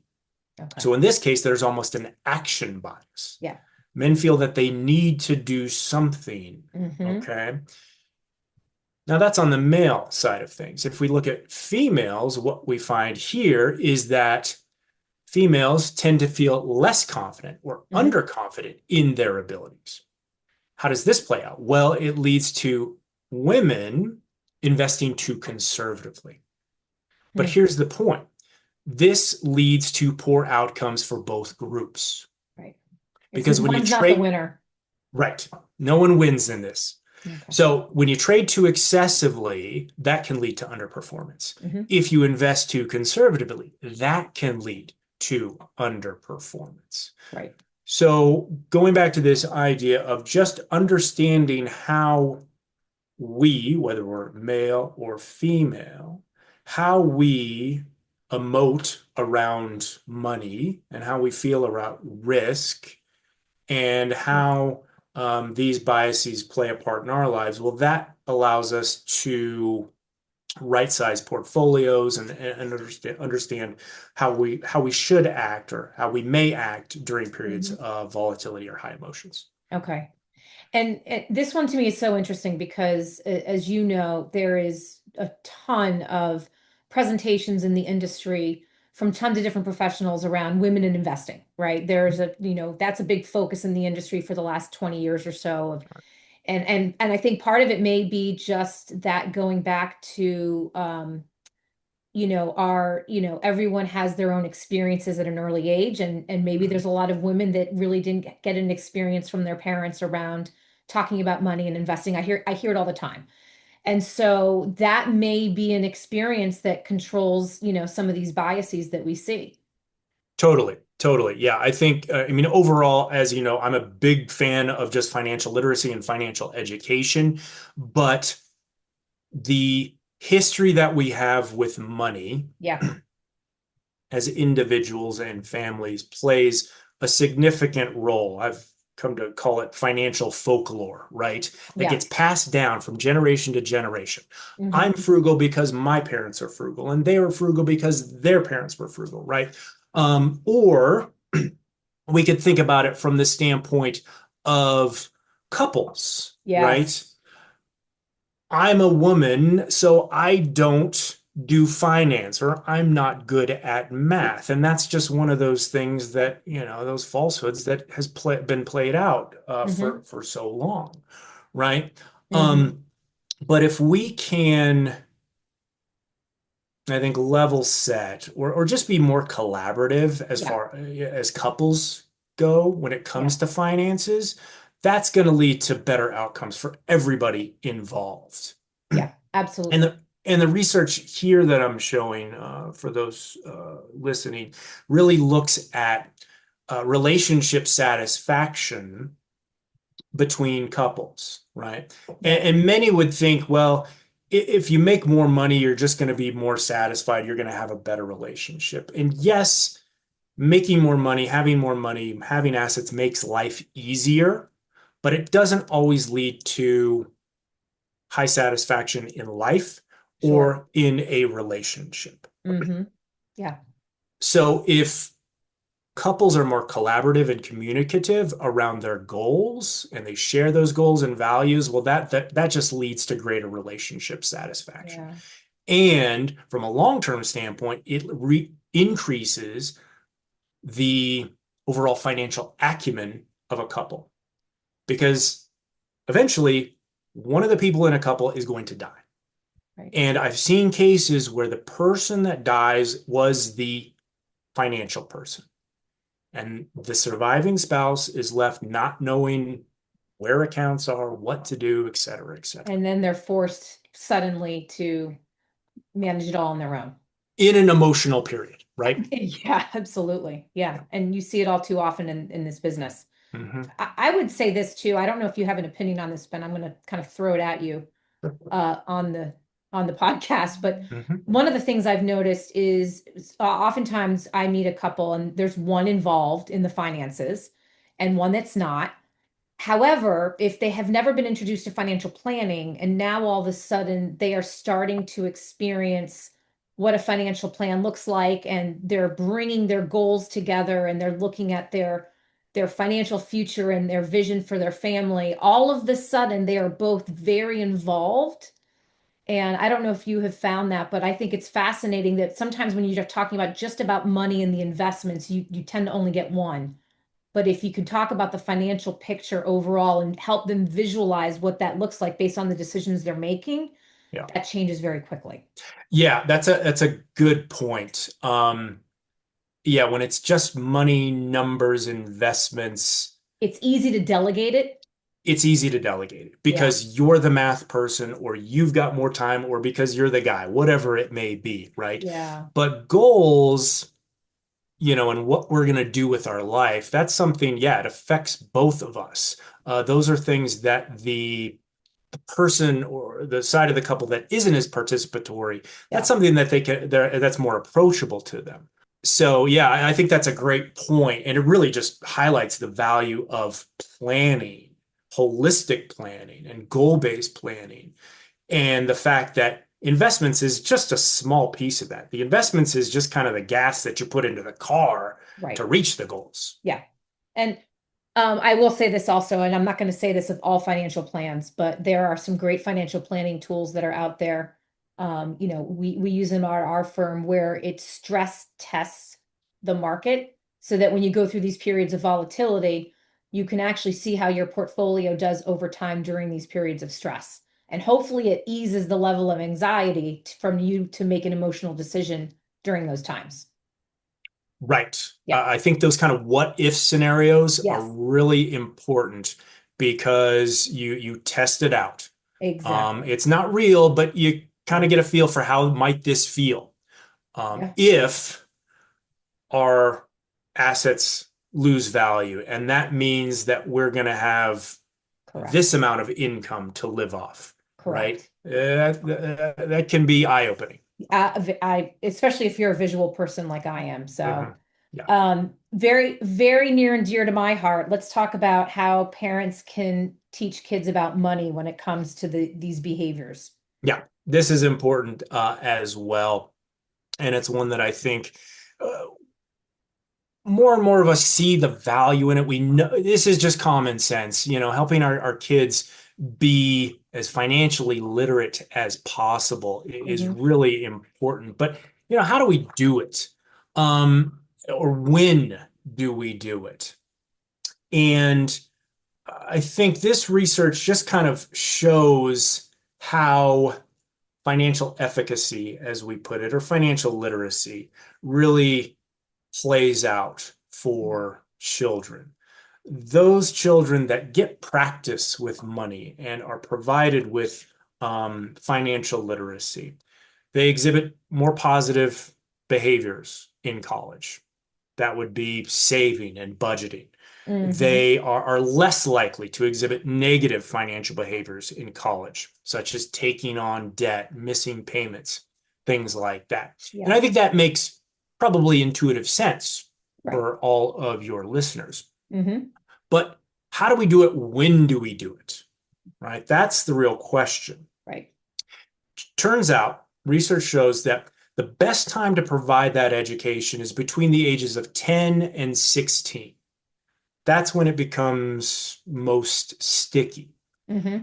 A: Okay.
B: So in this case, there's almost an action bias.
A: Yeah.
B: Men feel that they need to do something.
A: Hmm.
B: Okay. Now that's on the male side of things. If we look at females, what we find here is that females tend to feel less confident or
A: Hmm.
B: underconfident in their abilities. How does this play out? Well, it leads to women investing too conservatively. But here's the point. This leads to poor outcomes for both groups.
A: Right.
B: Because when you
A: One's not the
B: trade,
A: winner.
B: right, no one wins in this.
A: Okay.
B: So when you trade too excessively, that can lead to underperformance.
A: Hmm.
B: If you invest too conservatively, that can lead to underperformance.
A: Right.
B: So going back to this idea of just understanding how we, whether we're male or female, how we emote around money and how we feel about risk and how these biases play a part in our lives, well, that allows us to right size portfolios and understand how we should act or how we may act during periods
A: Hmm.
B: of volatility or high emotions.
A: Okay. And this one to me is so interesting because, as you know, there is a ton of presentations in the industry from tons of different professionals around women in investing, right? There's that's a big focus in the industry for the last 20 years or so. And I think part of it may be just that going back to, everyone has their own experiences at an early age, and maybe
B: Mhm.
A: there's a lot of women that really didn't get an experience from their parents around talking about money and investing. I hear it all the time. And so that may be an experience that controls, some of these biases that we see.
B: Totally, totally. Yeah, I think, I mean, overall, as you know, I'm a big fan of just financial literacy and financial education, but the history that we have with money
A: Yeah.
B: as individuals and families plays a significant role. I've come to call it financial folklore, right? That
A: Yeah.
B: gets passed down from generation to generation.
A: Hmm.
B: I'm frugal because my parents are frugal, and they were frugal because their parents were frugal, right? Or we could think about it from the standpoint of couples, right?
A: Yes.
B: I'm a woman, so I don't do finance, or I'm not good at math. And that's just one of those things that, those falsehoods that has been played out
A: Hmm.
B: for so long, right?
A: Hmm.
B: But if we can, I think, level set or just be more collaborative as
A: Yeah.
B: far as couples go when it
A: Yeah.
B: comes to finances, that's going to lead to better outcomes for everybody involved.
A: Yeah.
B: And
A: Absolutely.
B: the research here that I'm showing for those listening really looks at relationship satisfaction between couples, right?
A: Yeah.
B: And many would think, well, if you make more money, you're just going to be more satisfied. You're going to have a better relationship. And yes, making more money, having assets makes life easier, but it doesn't always lead to high satisfaction in life
A: Sure.
B: or in a relationship.
A: Hmm. Yeah.
B: So if couples are more collaborative and communicative around their goals and they share those goals and values, well, that just leads to greater relationship satisfaction.
A: Yeah.
B: And from a long-term standpoint, it increases the overall financial acumen of a couple because eventually one of the people in a couple is going to die.
A: Right.
B: And I've seen cases where the person that dies was the financial person. And the surviving spouse is left not knowing where accounts are, what to do, et cetera, et cetera.
A: And then they're forced suddenly to manage it all on their own.
B: In an emotional period, right?
A: Yeah, absolutely. Yeah.
B: Yeah.
A: And you see it all too often in this business.
B: Mm-hmm.
A: I would say this too. I don't know if you have an opinion on this, Ben. I'm going to kind of throw it at you on the podcast. But
B: Mm-hmm.
A: one of the things I've noticed is oftentimes I meet a couple and there's one involved in the finances and one that's not. However, if they have never been introduced to financial planning and now all of a sudden they are starting to experience what a financial plan looks like and they're bringing their goals together and they're looking at their financial future and their vision for their family, all of the sudden they are both very involved. And I don't know if you have found that, but I think it's fascinating that sometimes when you're talking about just about money and the investments, you tend to only get one. But if you could talk about the financial picture overall and help them visualize what that looks like based on the decisions they're making,
B: Yeah.
A: that changes very quickly.
B: Yeah, that's a good point. Yeah, when it's just money, numbers, investments,
A: It's easy to delegate it.
B: it's easy to delegate it
A: Yeah.
B: because you're the math person or you've got more time or because you're the guy, whatever it may be, right?
A: Yeah.
B: But goals, and what we're going to do with our life, that's something, yeah, it affects both of us. Those are things that the person or the side of the couple that isn't as participatory, that's
A: Yeah.
B: something that that's more approachable to them. So yeah, I think that's a great point, and it really just highlights the value of planning, holistic planning, and goal-based planning, and the fact that investments is just a small piece of that. The investments is just kind of the gas that you put into the car to
A: Right.
B: reach the goals.
A: Yeah. And I will say this also, and I'm not going to say this of all financial plans, but there are some great financial planning tools that are out there. We use them at our firm where it stress tests the market so that when you go through these periods of volatility, you can actually see how your portfolio does over time during these periods of stress. And hopefully it eases the level of anxiety from you to make an emotional decision during those times.
B: Right.
A: Yeah.
B: I think those kind of what if scenarios are
A: Yes,
B: really important because you test it out.
A: exactly.
B: It's not real, but you kind of get a feel for how might this feel.
A: Yeah.
B: If our assets lose value. And that means that we're going to have
A: Correct.
B: this amount of income to live off, right?
A: Correct.
B: That can be eye-opening.
A: Especially if you're a visual person like I am. So,
B: Mhm. Yeah.
A: very, very near and dear to my heart. Let's talk about how parents can teach kids about money when it comes to these behaviors.
B: Yeah. This is important as well. And it's one that I think uh, more and more of us see the value in it. We know this is just common sense, helping our kids be as financially literate as possible is
A: Hmm.
B: really important. But, how do we do it? Or when do we do it? And I think this research just kind of shows how financial efficacy, as we put it, or financial literacy really plays out for children. Those children that get practice with money and are provided with financial literacy, they exhibit more positive behaviors in college. That would be saving and budgeting.
A: Hmm.
B: They are less likely to exhibit negative financial behaviors in college, such as taking on debt, missing payments, things like that. And
A: Yeah.
B: I think that makes probably intuitive sense
A: Right.
B: for all of your listeners.
A: Hmm.
B: But how do we do it? When do we do it? Right? That's the real question.
A: Right.
B: Turns out, research shows that the best time to provide that education is between the ages of 10 and 16. That's when it becomes most sticky.
A: Hmm.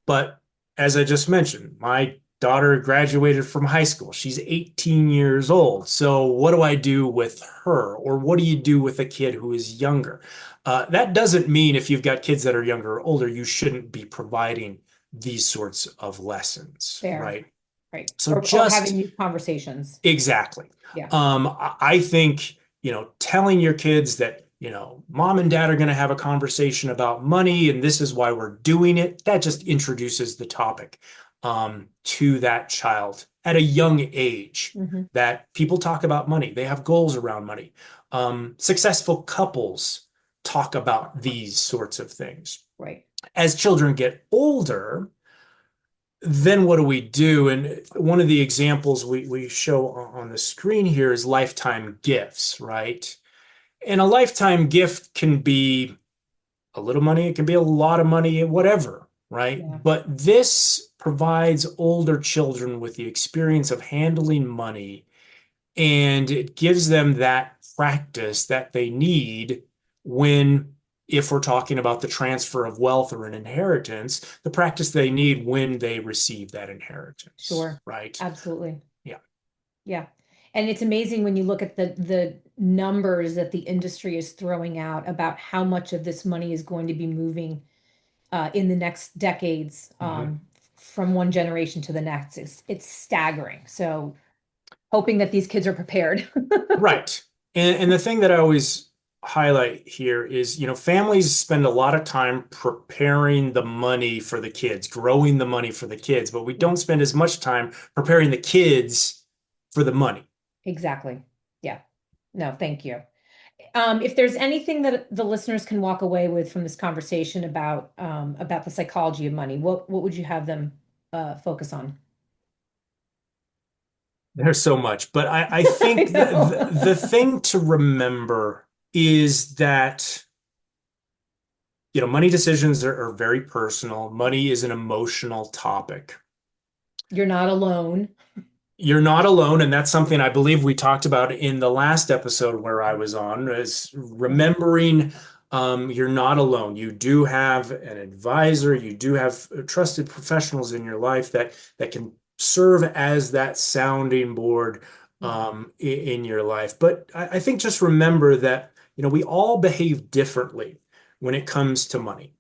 B: But as I just mentioned, my daughter graduated from high school. She's 18 years old. So what do I do with her? Or what do you do with a kid who is younger? That doesn't mean if you've got kids that are younger or older, you shouldn't be providing these sorts of lessons,
A: Fair.
B: right?
A: Right.
B: So
A: Or having
B: just
A: these conversations.
B: exactly.
A: Yeah.
B: I think, telling your kids that, mom and dad are going to have a conversation about money and this is why we're doing it, that just introduces the topic to that child at a young age
A: Hmm.
B: that people talk about money. They have goals around money. Successful couples talk about these sorts of things.
A: Right.
B: As children get older, then what do we do? And one of the examples we show on the screen here is lifetime gifts, right? And a lifetime gift can be a little money, it can be a lot of money, whatever, right?
A: Yeah.
B: But this provides older children with the experience of handling money, and it gives them that practice that they need when, if we're talking about the transfer of wealth or an inheritance, the practice they need when they receive that inheritance,
A: Sure.
B: right?
A: Absolutely.
B: Yeah.
A: Yeah. And it's amazing when you look at the numbers that the industry is throwing out about how much of this money is going to be moving in the next decades,
B: Mhm.
A: from one generation to the next. It's staggering. So hoping that these kids are prepared.
B: Right. And the thing that I always highlight here is, families spend a lot of time preparing the money for the kids, growing the money for the kids, but we
A: Yeah,
B: don't spend as much time preparing the kids for the money.
A: exactly. Yeah. No, thank you. If there's anything that the listeners can walk away with from this conversation about the psychology of money, what would you have them focus on?
B: There's so much, but I
A: I
B: think the
A: know.
B: thing to remember is that, money decisions are very personal. Money is an emotional topic.
A: You're not alone.
B: You're not alone, and that's something I believe we talked about in the last episode where I was on, is
A: Right.
B: remembering you're not alone. You do have an advisor, you do have trusted professionals in your life that can serve as that sounding board
A: Yeah.
B: in your life. But I think just remember that, we all behave differently when it comes to money.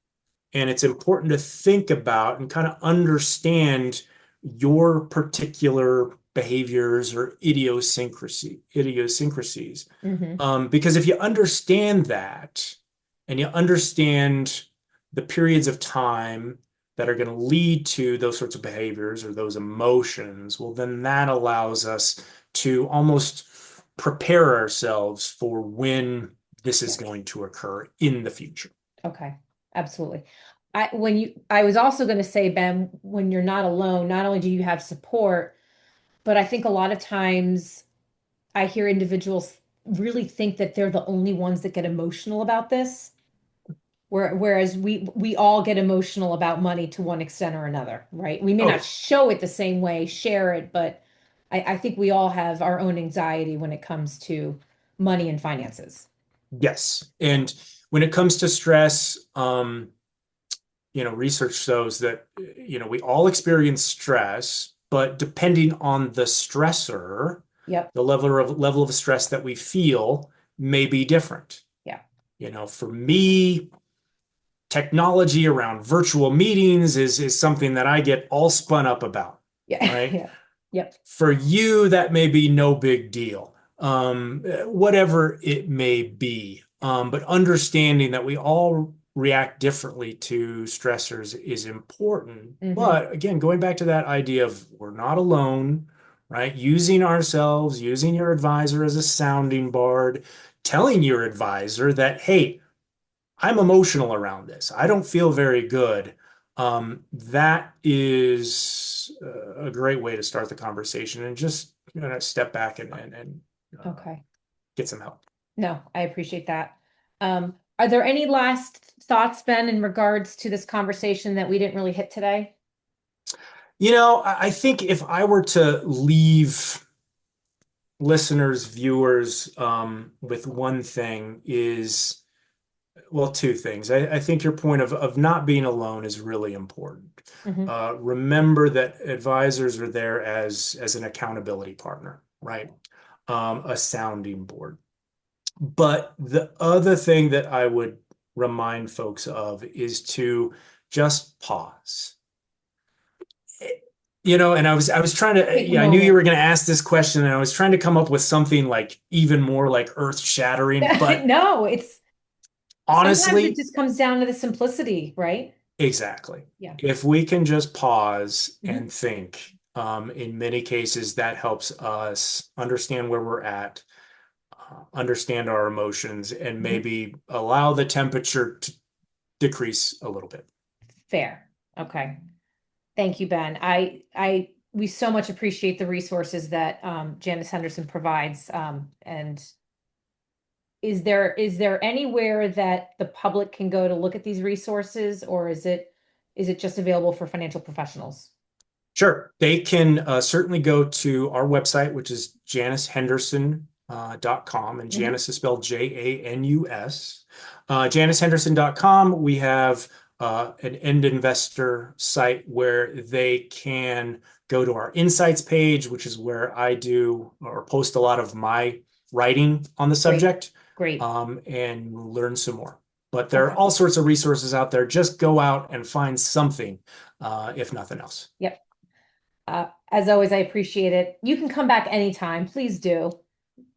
B: And it's important to think about and kind of understand your particular behaviors or idiosyncrasies.
A: Hmm.
B: Because if you understand that and you understand the periods of time that are going to lead to those sorts of behaviors or those emotions, well, then that allows us to almost prepare ourselves for when this is going to occur in the future.
A: Okay, absolutely. I was also going to say, Ben, when you're not alone, not only do you have support, but I think a lot of times I hear individuals really think that they're the only ones that get emotional about this. Whereas we all get emotional about money to one extent or another, right? We may
B: Oh,
A: not show it the same way, share it, but I think we all have our own anxiety when it comes to money and finances.
B: yes. And when it comes to stress, research shows that, we all experience stress, but depending on the stressor,
A: Yep.
B: the level of stress that we feel may be different.
A: Yeah.
B: For me, technology around virtual meetings is something that I get all spun up about,
A: Yeah.
B: right?
A: Yeah. Yep.
B: For you, that may be no big deal, whatever it may be. But understanding that we all react differently to stressors is important.
A: Hmm.
B: But again, going back to that idea of we're not alone, right? Using ourselves, using your advisor as a sounding board, telling your advisor that, hey, I'm emotional around this. I don't feel very good. That is a great way to start the conversation and just step back and
A: Okay.
B: get some help.
A: No, I appreciate that. Are there any last thoughts, Ben, in regards to this conversation that we didn't really hit today?
B: I think if I were to leave listeners, viewers, with one thing is, well, two things. I think your point of not being alone is really important.
A: Hmm.
B: Remember that advisors are there as an accountability partner, right? A sounding board. But the other thing that I would remind folks of is to just pause. And I was trying to,
A: Take a
B: yeah, I knew you
A: moment.
B: were going to ask this question, and I was trying to come up with something like even more like earth shattering, but
A: No, it's sometimes it
B: honestly,
A: just comes down to the simplicity, right?
B: exactly.
A: Yeah.
B: If we can just pause
A: Hmm.
B: and think, in many cases, that helps us understand where we're at, understand our emotions, and
A: Hmm.
B: maybe allow the temperature to decrease a little bit.
A: Fair. Okay. Thank you, Ben. We so much appreciate the resources that Janus Henderson provides. And is there anywhere that the public can go to look at these resources, or is it just available for financial professionals?
B: Sure. They can certainly go to our website, which is janushenderson.com, and
A: Hmm.
B: Janus is spelled Janus. Janushenderson.com, we have an end investor site where they can go to our insights page, which is where I do or post a lot of my writing on the
A: Great.
B: subject,
A: Great.
B: and learn some more. But there are
A: Okay.
B: all sorts of resources out there. Just go out and find something, if nothing else.
A: Yep. As always, I appreciate it. You can come back anytime. Please do.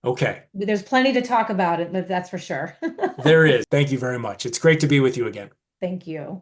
B: Okay,
A: There's plenty to talk about it, but that's for sure.
B: there is. Thank you very much. It's great to be with you again.
A: Thank you.